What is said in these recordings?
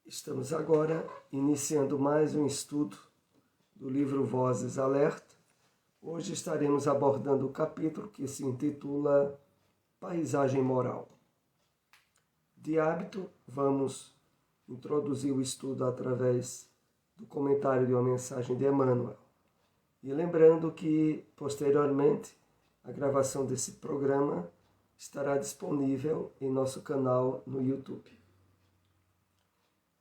Estamos agora iniciando mais um estudo do livro Vozes Alerta. Hoje estaremos abordando o capítulo que se intitula Paisagem Moral. De hábito, vamos introduzir o estudo através do comentário de uma mensagem de Emmanuel. E lembrando que, posteriormente, a gravação desse programa estará disponível em nosso canal no YouTube.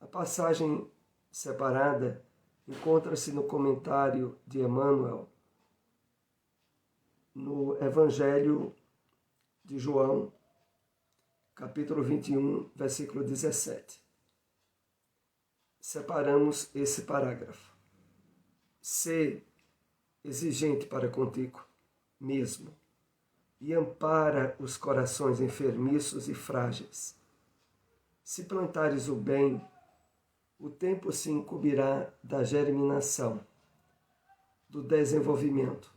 A passagem separada encontra-se no comentário de Emmanuel, no Evangelho de João, capítulo 21, versículo 17. Separamos esse parágrafo. Sê exigente para contigo mesmo e ampara os corações enfermiços e frágeis. Se plantares o bem, o tempo se incumbirá da germinação, do desenvolvimento,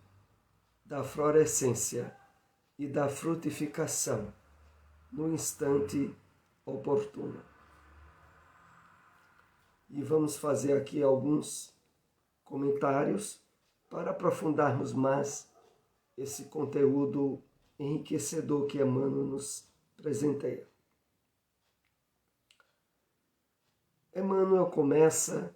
da florescência e da frutificação no instante oportuno. E vamos fazer aqui alguns comentários para aprofundarmos mais esse conteúdo enriquecedor que Emmanuel nos presenteia. Emmanuel começa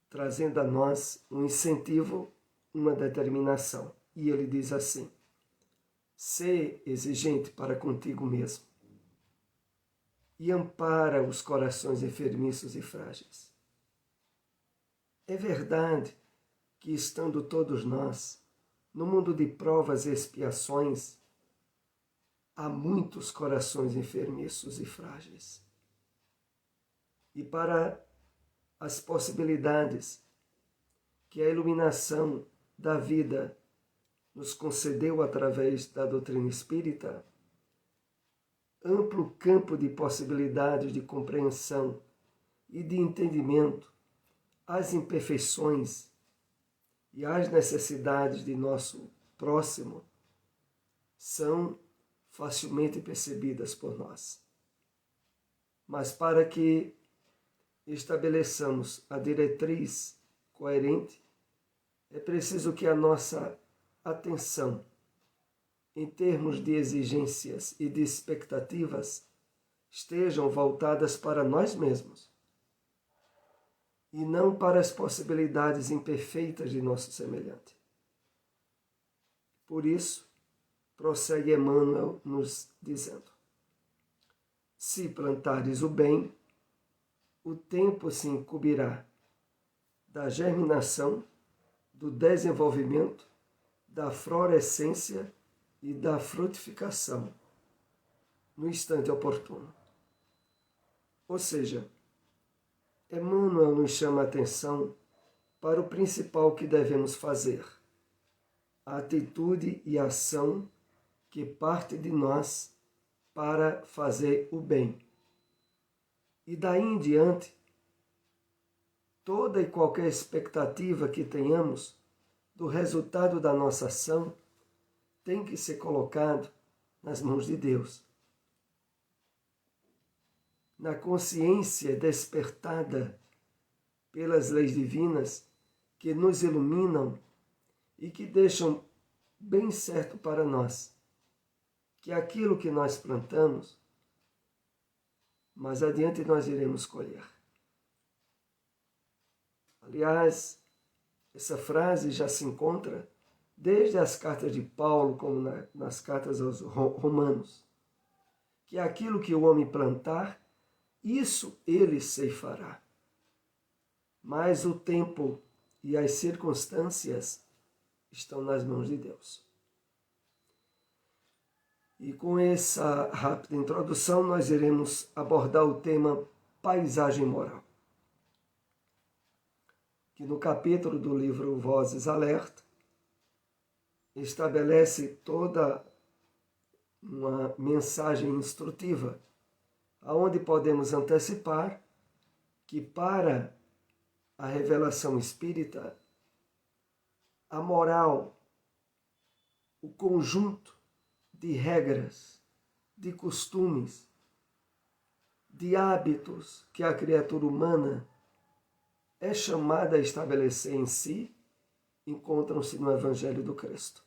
trazendo a nós um incentivo, uma determinação. E ele diz assim: sê exigente para contigo mesmo e ampara os corações enfermiços e frágeis. É verdade que, estando todos nós no mundo de provas e expiações, há muitos corações enfermiços e frágeis. E para as possibilidades que a iluminação da vida nos concedeu através da doutrina espírita, amplo campo de possibilidades de compreensão e de entendimento às imperfeições e às necessidades de nosso próximo são facilmente percebidas por nós. Mas para que estabeleçamos a diretriz coerente, é preciso que a nossa atenção, em termos de exigências e de expectativas, estejam voltadas para nós mesmos e não para as possibilidades imperfeitas de nosso semelhante. Por isso, prossegue Emmanuel nos dizendo: se plantares o bem, o tempo se incumbirá da germinação, do desenvolvimento, da florescência e da frutificação no instante oportuno. Ou seja, Emmanuel nos chama a atenção para o principal que devemos fazer, a atitude e a ação que parte de nós para fazer o bem. E daí em diante, toda e qualquer expectativa que tenhamos do resultado da nossa ação tem que ser colocado nas mãos de Deus. Na consciência despertada pelas leis divinas que nos iluminam e que deixam bem certo para nós que aquilo que nós plantamos, mais adiante nós iremos colher. Aliás, essa frase já se encontra desde as cartas de Paulo, como nas cartas aos Romanos, que aquilo que o homem plantar, isso ele ceifará. Mas o tempo e as circunstâncias estão nas mãos de Deus. E com essa rápida introdução, nós iremos abordar o tema paisagem moral, que no capítulo do livro Vozes Alerta estabelece toda uma mensagem instrutiva, aonde podemos antecipar que para a revelação espírita, a moral, o conjunto de regras, de costumes, de hábitos que a criatura humana é chamada a estabelecer em si, encontram-se no Evangelho do Cristo,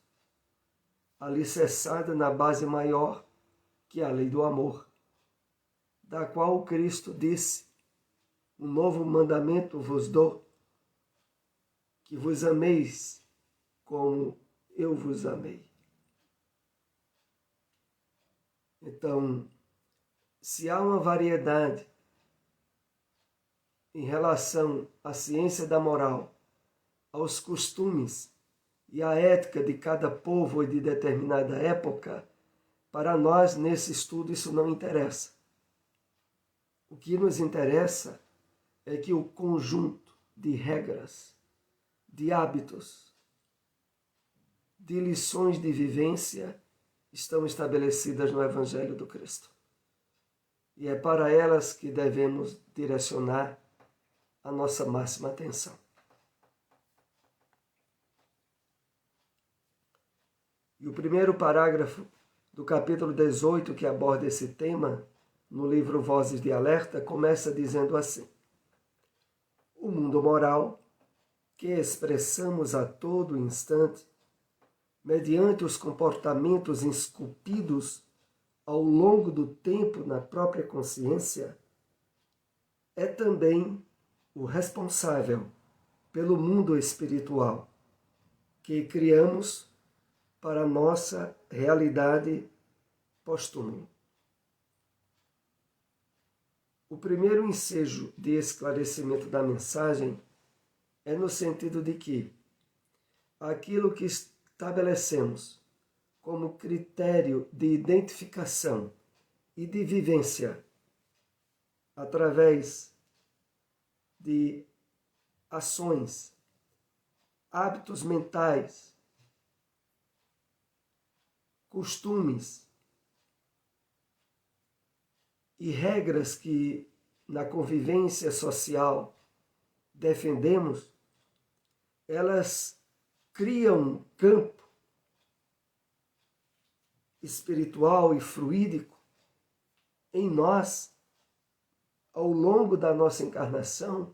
alicerçada na base maior, que é a lei do amor, da qual o Cristo disse: um novo mandamento vos dou, que vos ameis como eu vos amei. Então, se há uma variedade em relação à ciência da moral, aos costumes e à ética de cada povo e de determinada época, para nós, nesse estudo, isso não interessa. O que nos interessa é que o conjunto de regras, de hábitos, de lições de vivência estão estabelecidas no Evangelho do Cristo. E é para elas que devemos direcionar a nossa máxima atenção. E o primeiro parágrafo do capítulo 18, que aborda esse tema, no livro Vozes de Alerta, começa dizendo assim: o mundo moral, que expressamos a todo instante, mediante os comportamentos esculpidos ao longo do tempo na própria consciência, é também o responsável pelo mundo espiritual que criamos para a nossa realidade postúmea. O primeiro ensejo de esclarecimento da mensagem é no sentido de que aquilo que estabelecemos como critério de identificação e de vivência através de ações, hábitos mentais, costumes e regras que na convivência social defendemos, elas criam um campo espiritual e fluídico em nós ao longo da nossa encarnação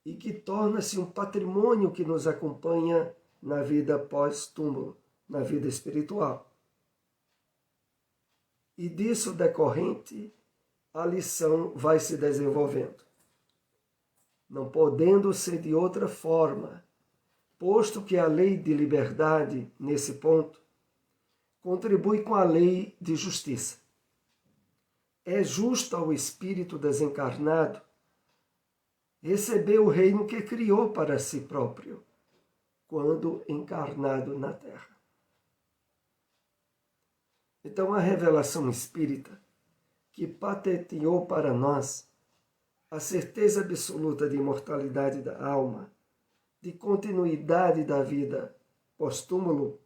e que torna-se um patrimônio que nos acompanha na vida pós-túmulo, na vida espiritual. E disso decorrente, a lição vai se desenvolvendo. Não podendo ser de outra forma, posto que a lei de liberdade, nesse ponto, contribui com a lei de justiça. É justo ao espírito desencarnado receber o reino que criou para si próprio, quando encarnado na Terra. Então, a revelação espírita, que patenteou para nós a certeza absoluta de imortalidade da alma, de continuidade da vida pós-túmulo,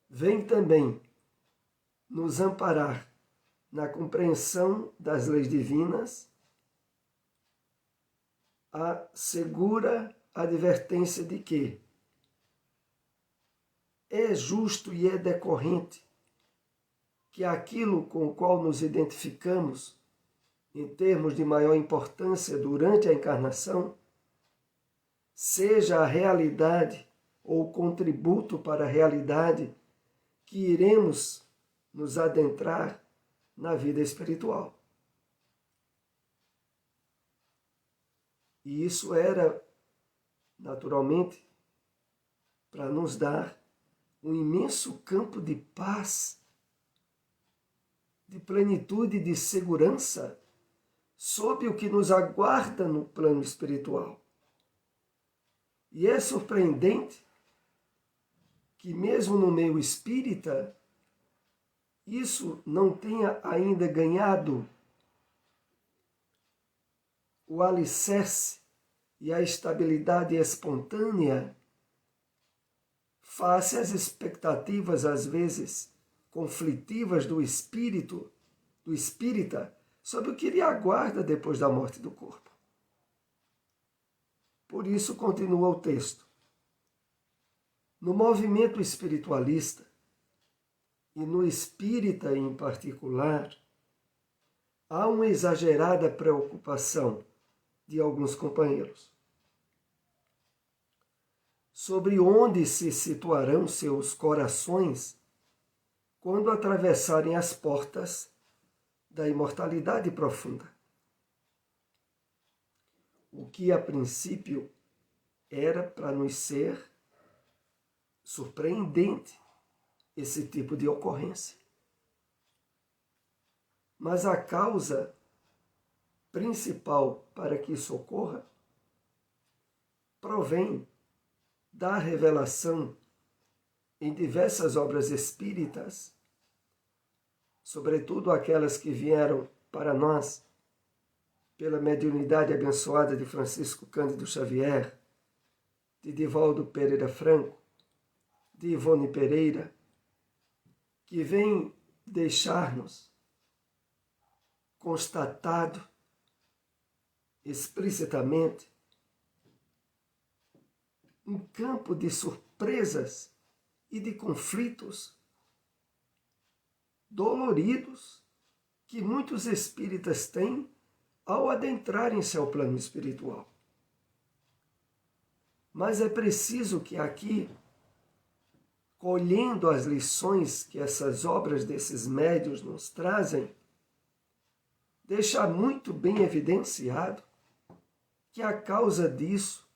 vem também nos amparar na compreensão das leis divinas, a segura advertência de que é justo e é decorrente que aquilo com o qual nos identificamos em termos de maior importância durante a encarnação seja a realidade ou o contributo para a realidade que iremos nos adentrar na vida espiritual. E isso era, naturalmente, para nos dar um imenso campo de paz, de plenitude e de segurança sob o que nos aguarda no plano espiritual. E é surpreendente que mesmo no meio espírita, isso não tenha ainda ganhado o alicerce e a estabilidade espontânea face às expectativas, às vezes, conflitivas do espírito, do espírita, sobre o que lhe aguarda depois da morte do corpo. Por isso, continua o texto. No movimento espiritualista, e no espírita em particular, há uma exagerada preocupação de alguns companheiros sobre onde se situarão seus corações quando atravessarem as portas da imortalidade profunda. O que a princípio era para nos ser surpreendente esse tipo de ocorrência. Mas a causa principal para que isso ocorra provém da revelação em diversas obras espíritas, sobretudo aquelas que vieram para nós pela mediunidade abençoada de Francisco Cândido Xavier, de Divaldo Pereira Franco, de Ivone Pereira, que vem deixar-nos constatado explicitamente um campo de surpresas e de conflitos doloridos que muitos espíritas têm ao adentrarem-se ao plano espiritual. Mas é preciso que aqui, colhendo as lições que essas obras desses médiuns nos trazem, deixar muito bem evidenciado que a causa disso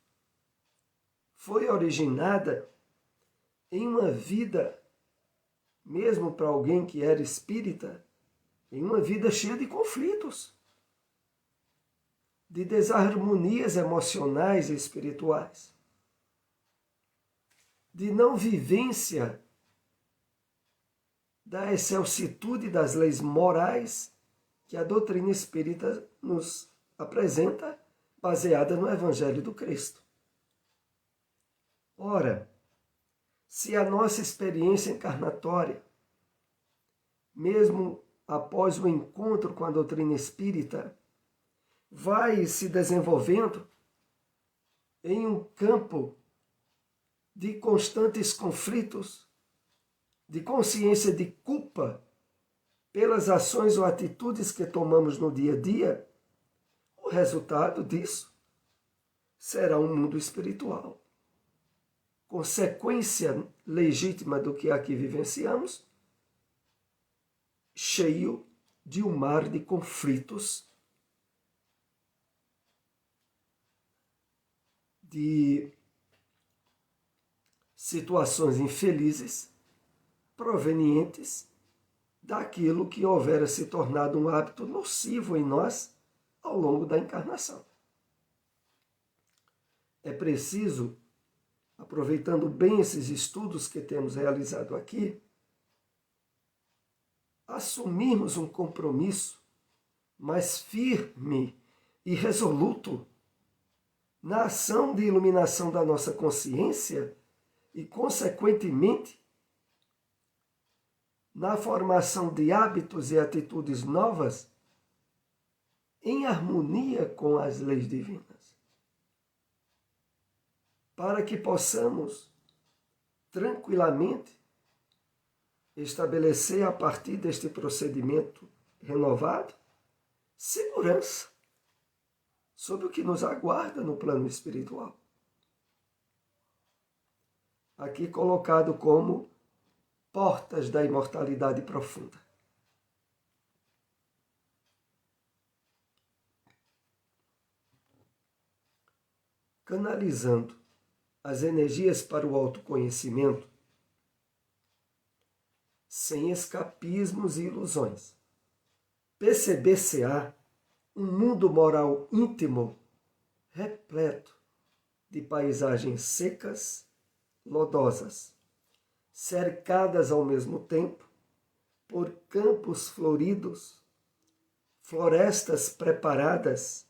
foi originada em uma vida, mesmo para alguém que era espírita, em uma vida cheia de conflitos, de desarmonias emocionais e espirituais, de não vivência da excelsitude das leis morais que a doutrina espírita nos apresenta, baseada no Evangelho do Cristo. Ora, se a nossa experiência encarnatória, mesmo após o encontro com a doutrina espírita, vai se desenvolvendo em um campo de constantes conflitos, de consciência de culpa pelas ações ou atitudes que tomamos no dia a dia, o resultado disso será um mundo espiritual. Consequência legítima do que aqui vivenciamos, cheio de um mar de conflitos, de situações infelizes provenientes daquilo que houvera se tornado um hábito nocivo em nós ao longo da encarnação. É preciso, aproveitando bem esses estudos que temos realizado aqui, assumirmos um compromisso mais firme e resoluto na ação de iluminação da nossa consciência e, consequentemente, na formação de hábitos e atitudes novas em harmonia com as leis divinas, para que possamos tranquilamente estabelecer a partir deste procedimento renovado segurança sobre o que nos aguarda no plano espiritual. Aqui colocado como portas da imortalidade profunda. Canalizando as energias para o autoconhecimento, sem escapismos e ilusões, perceber-se-á um mundo moral íntimo, repleto de paisagens secas, lodosas, cercadas ao mesmo tempo por campos floridos, florestas preparadas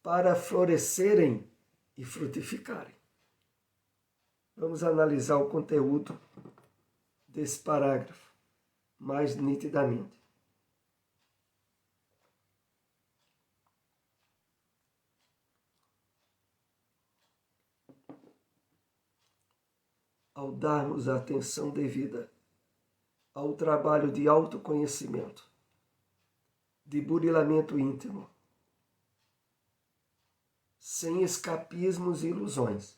para florescerem e frutificarem. Vamos analisar o conteúdo desse parágrafo mais nitidamente. Ao darmos a atenção devida ao trabalho de autoconhecimento, de burilamento íntimo, sem escapismos e ilusões,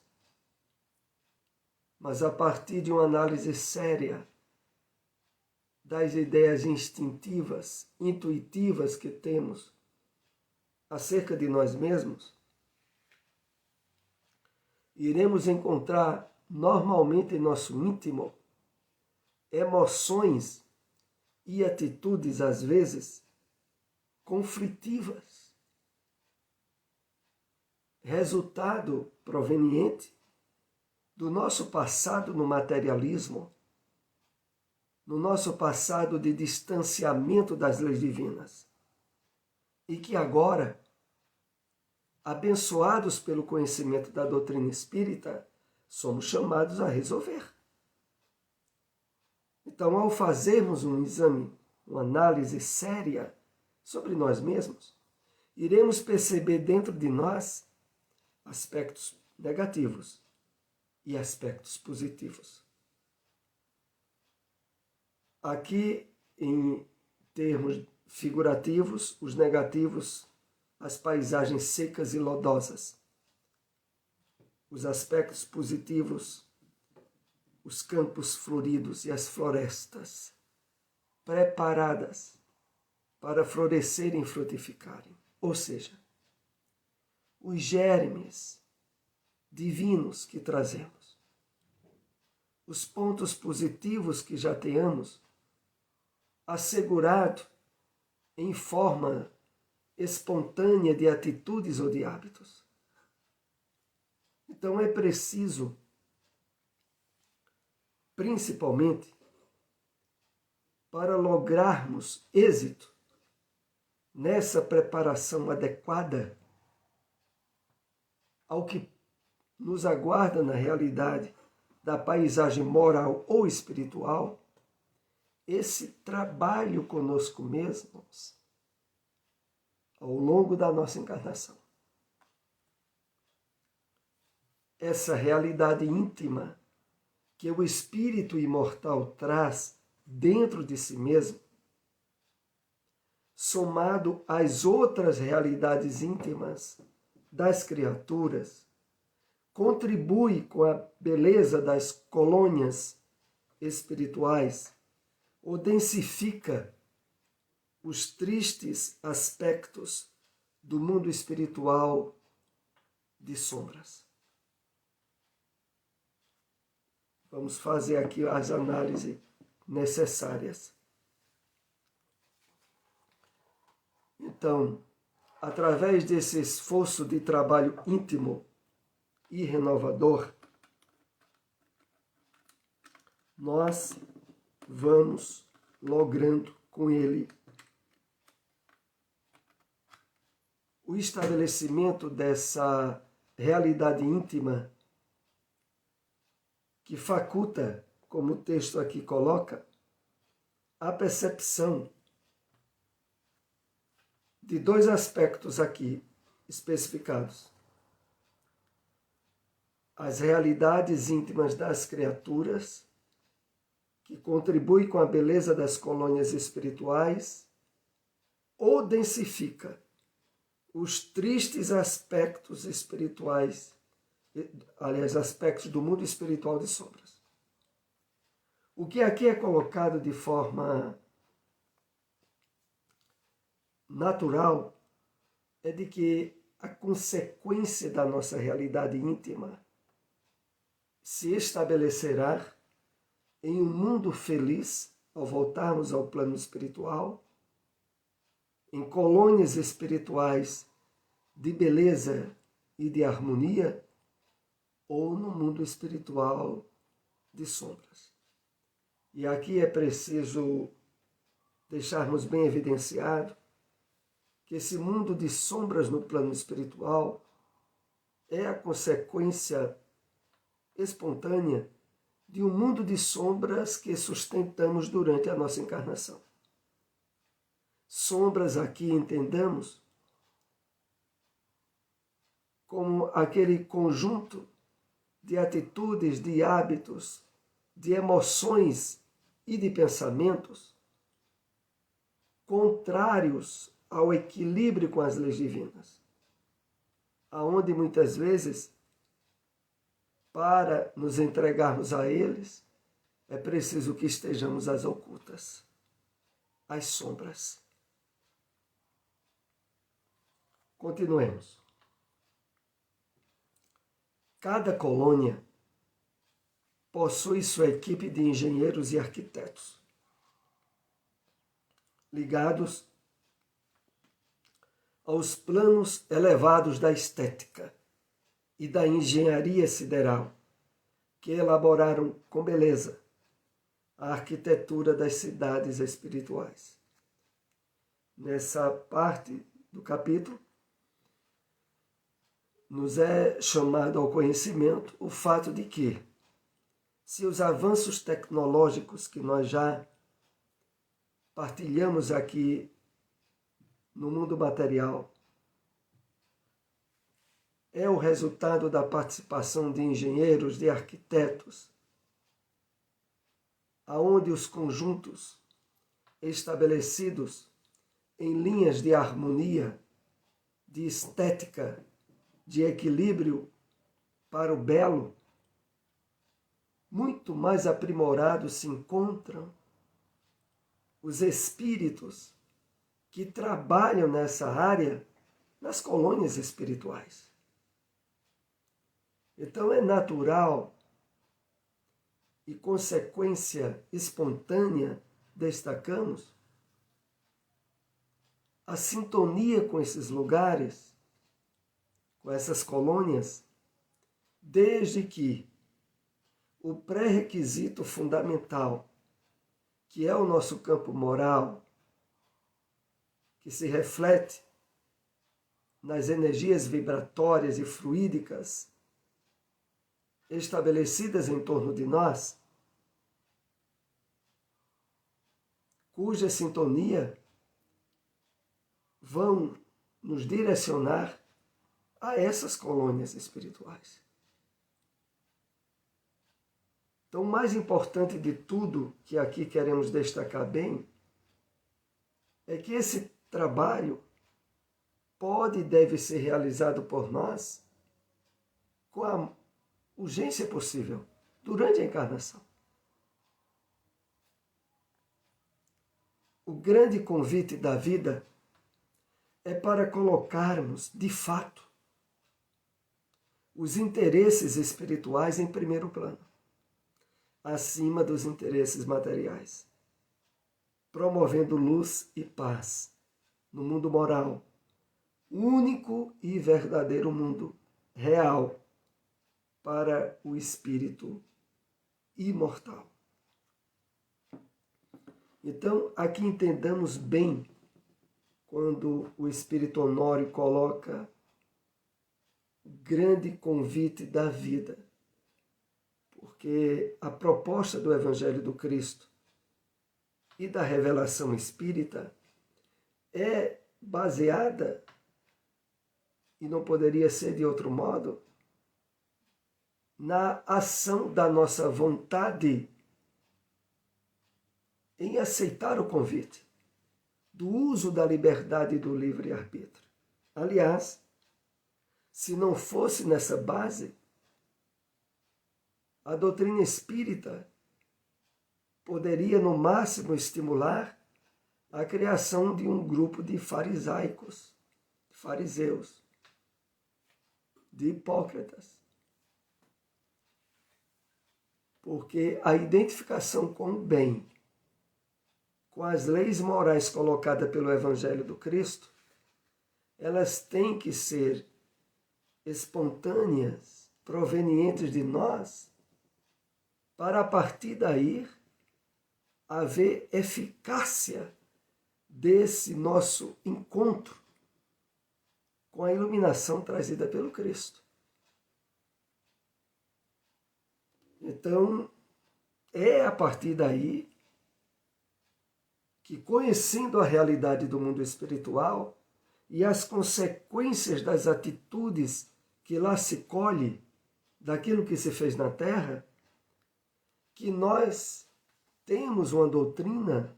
mas a partir de uma análise séria das ideias instintivas, intuitivas que temos acerca de nós mesmos, iremos encontrar normalmente em nosso íntimo emoções e atitudes, às vezes, conflitivas, resultado proveniente do nosso passado no materialismo, no nosso passado de distanciamento das leis divinas, e que agora, abençoados pelo conhecimento da doutrina espírita, somos chamados a resolver. Então, ao fazermos um exame, uma análise séria sobre nós mesmos, iremos perceber dentro de nós aspectos negativos e aspectos positivos. Aqui, em termos figurativos, os negativos, as paisagens secas e lodosas. Os aspectos positivos, os campos floridos e as florestas preparadas para florescerem e frutificarem. Ou seja, os germes divinos que trazemos, os pontos positivos que já tenhamos assegurado em forma espontânea de atitudes ou de hábitos. Então é preciso, principalmente, para lograrmos êxito nessa preparação adequada ao que nos aguarda na realidade da paisagem moral ou espiritual, esse trabalho conosco mesmos ao longo da nossa encarnação. Essa realidade íntima que o espírito imortal traz dentro de si mesmo, somado às outras realidades íntimas das criaturas, contribui com a beleza das colônias espirituais ou densifica os tristes aspectos do mundo espiritual de sombras. Vamos fazer aqui as análises necessárias. Então, através desse esforço de trabalho íntimo e renovador, nós vamos logrando com ele o estabelecimento dessa realidade íntima que faculta, como o texto aqui coloca, a percepção de dois aspectos aqui especificados. As realidades íntimas das criaturas, que contribuem com a beleza das colônias espirituais, ou densifica os tristes aspectos espirituais, aliás, aspectos do mundo espiritual de sombras. O que aqui é colocado de forma natural é de que a consequência da nossa realidade íntima se estabelecerá em um mundo feliz ao voltarmos ao plano espiritual, em colônias espirituais de beleza e de harmonia, ou no mundo espiritual de sombras. E aqui é preciso deixarmos bem evidenciado que esse mundo de sombras no plano espiritual é a consequência espontânea de um mundo de sombras que sustentamos durante a nossa encarnação. Sombras aqui entendamos como aquele conjunto de atitudes, de hábitos, de emoções e de pensamentos contrários ao equilíbrio com as leis divinas, aonde muitas vezes, para nos entregarmos a eles, é preciso que estejamos às ocultas, às sombras. Continuemos. Cada colônia possui sua equipe de engenheiros e arquitetos, ligados aos planos elevados da estética e da engenharia sideral, que elaboraram com beleza a arquitetura das cidades espirituais. Nessa parte do capítulo, nos é chamado ao conhecimento o fato de que, se os avanços tecnológicos que nós já partilhamos aqui no mundo material é o resultado da participação de engenheiros, de arquitetos, aonde os conjuntos estabelecidos em linhas de harmonia, de estética, de equilíbrio para o belo, muito mais aprimorados se encontram os espíritos que trabalham nessa área nas colônias espirituais. Então é natural e consequência espontânea, destacamos, a sintonia com esses lugares, com essas colônias, desde que o pré-requisito fundamental, que é o nosso campo moral, que se reflete nas energias vibratórias e fluídicas estabelecidas em torno de nós, cuja sintonia vão nos direcionar a essas colônias espirituais. Então, o mais importante de tudo que aqui queremos destacar bem é que esse trabalho pode e deve ser realizado por nós com a urgência possível, durante a encarnação. O grande convite da vida é para colocarmos, de fato, os interesses espirituais em primeiro plano, acima dos interesses materiais, promovendo luz e paz no mundo moral, único e verdadeiro mundo real para o espírito imortal. Então, aqui entendamos bem quando o Espírito Honório coloca o grande convite da vida, porque a proposta do Evangelho do Cristo e da revelação espírita é baseada, e não poderia ser de outro modo, na ação da nossa vontade em aceitar o convite, do uso da liberdade e do livre-arbítrio. Aliás, se não fosse nessa base, a doutrina espírita poderia, no máximo, estimular a criação de um grupo de farisaicos, de fariseus, de hipócritas. Porque a identificação com o bem, com as leis morais colocadas pelo Evangelho do Cristo, elas têm que ser espontâneas, provenientes de nós, para a partir daí haver eficácia desse nosso encontro com a iluminação trazida pelo Cristo. Então, é a partir daí que, conhecendo a realidade do mundo espiritual e as consequências das atitudes que lá se colhe, daquilo que se fez na Terra, que nós temos uma doutrina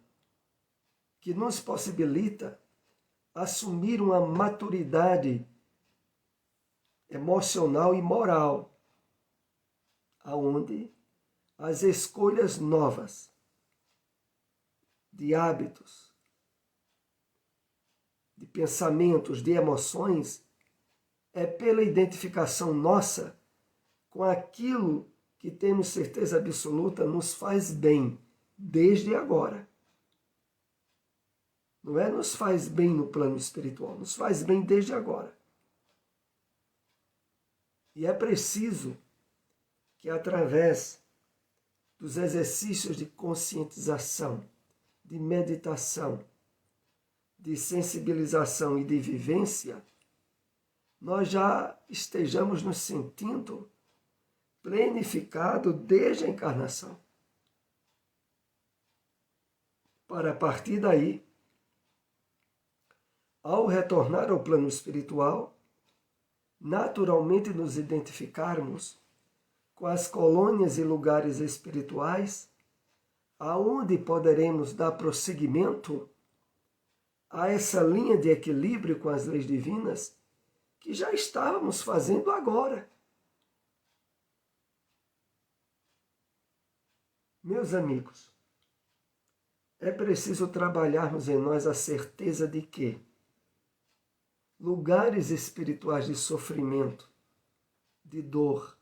que nos possibilita assumir uma maturidade emocional e moral, aonde as escolhas novas de hábitos, de pensamentos, de emoções, é pela identificação nossa com aquilo que temos certeza absoluta nos faz bem desde agora. Não é nos faz bem no plano espiritual, nos faz bem desde agora. E é preciso que através dos exercícios de conscientização, de meditação, de sensibilização e de vivência, nós já estejamos nos sentindo planificado desde a encarnação. Para a partir daí, ao retornar ao plano espiritual, naturalmente nos identificarmos com as colônias e lugares espirituais, aonde poderemos dar prosseguimento a essa linha de equilíbrio com as leis divinas que já estávamos fazendo agora. Meus amigos, é preciso trabalharmos em nós a certeza de que lugares espirituais de sofrimento, de dor,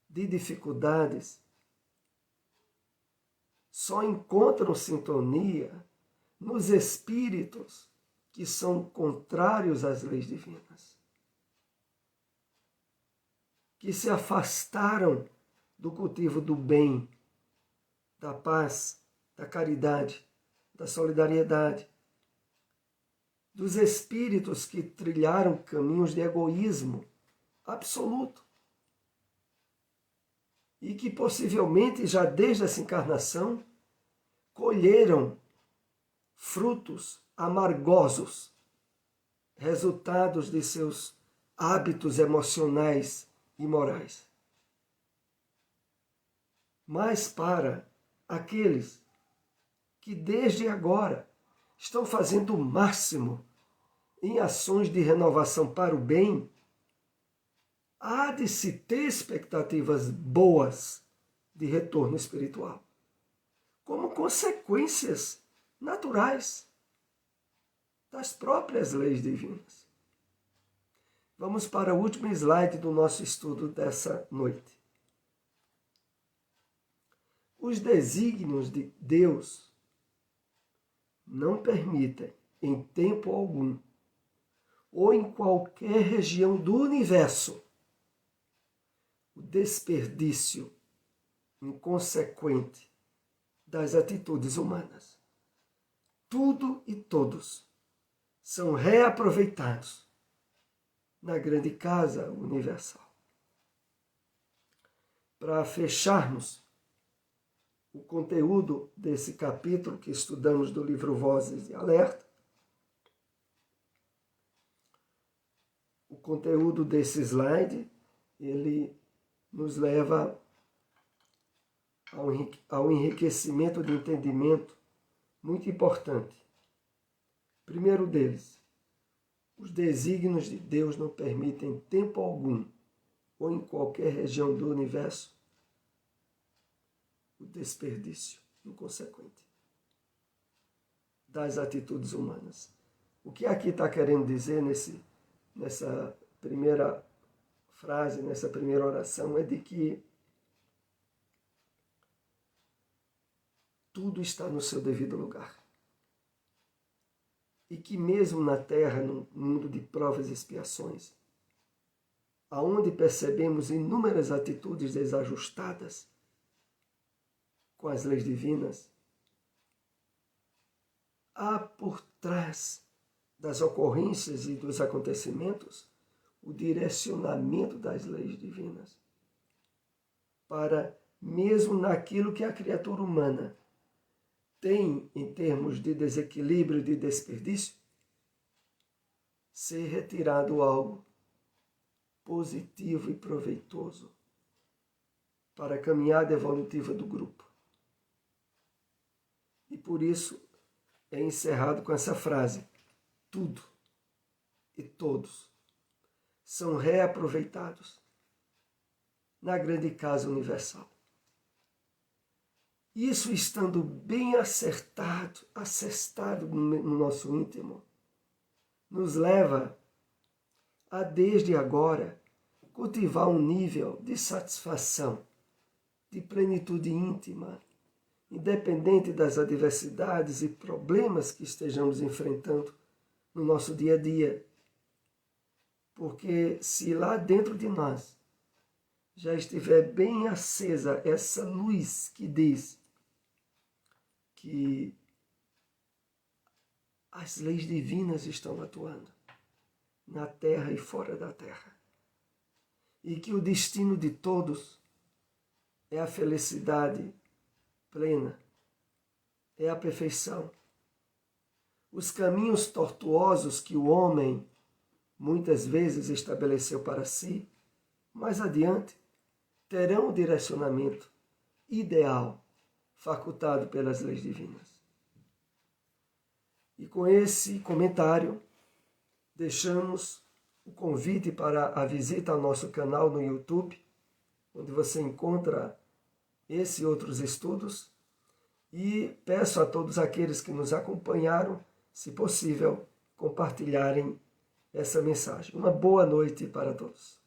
de dificuldades, só encontram sintonia nos espíritos que são contrários às leis divinas, que se afastaram do cultivo do bem, da paz, da caridade, da solidariedade, dos espíritos que trilharam caminhos de egoísmo absoluto e que possivelmente já desde essa encarnação colheram frutos amargosos, resultados de seus hábitos emocionais e morais. Mas para aqueles que desde agora estão fazendo o máximo em ações de renovação para o bem, há de se ter expectativas boas de retorno espiritual, como consequências naturais das próprias leis divinas. Vamos para o último slide do nosso estudo dessa noite. Os desígnios de Deus não permitem, em tempo algum, ou em qualquer região do universo, o desperdício inconsequente das atitudes humanas. Tudo e todos são reaproveitados na grande casa universal. Para fecharmos o conteúdo desse capítulo que estudamos do livro Vozes de Alerta, o conteúdo desse slide, ele nos leva ao enriquecimento de entendimento muito importante. Primeiro deles, os desígnios de Deus não permitem em tempo algum, ou em qualquer região do universo, o desperdício inconsequente das atitudes humanas. O que aqui está querendo dizer nessa primeira frase, nessa primeira oração, é de que tudo está no seu devido lugar. E que mesmo na Terra, num mundo de provas e expiações, aonde percebemos inúmeras atitudes desajustadas com as leis divinas, há por trás das ocorrências e dos acontecimentos o direcionamento das leis divinas para, mesmo naquilo que a criatura humana tem em termos de desequilíbrio, de desperdício, ser retirado algo positivo e proveitoso para a caminhada evolutiva do grupo. E por isso é encerrado com essa frase: tudo, e todos são reaproveitados na grande casa universal. Isso estando bem assestado no nosso íntimo, nos leva a, desde agora, cultivar um nível de satisfação, de plenitude íntima, independente das adversidades e problemas que estejamos enfrentando no nosso dia a dia. Porque se lá dentro de nós já estiver bem acesa essa luz que diz que as leis divinas estão atuando na terra e fora da terra, e que o destino de todos é a felicidade plena, é a perfeição. Os caminhos tortuosos que o homem muitas vezes estabeleceu para si, mais adiante terão o direcionamento ideal facultado pelas leis divinas. E com esse comentário, deixamos o convite para a visita ao nosso canal no YouTube, onde você encontra esse e outros estudos, e peço a todos aqueles que nos acompanharam, se possível, compartilharem essa mensagem. Uma boa noite para todos.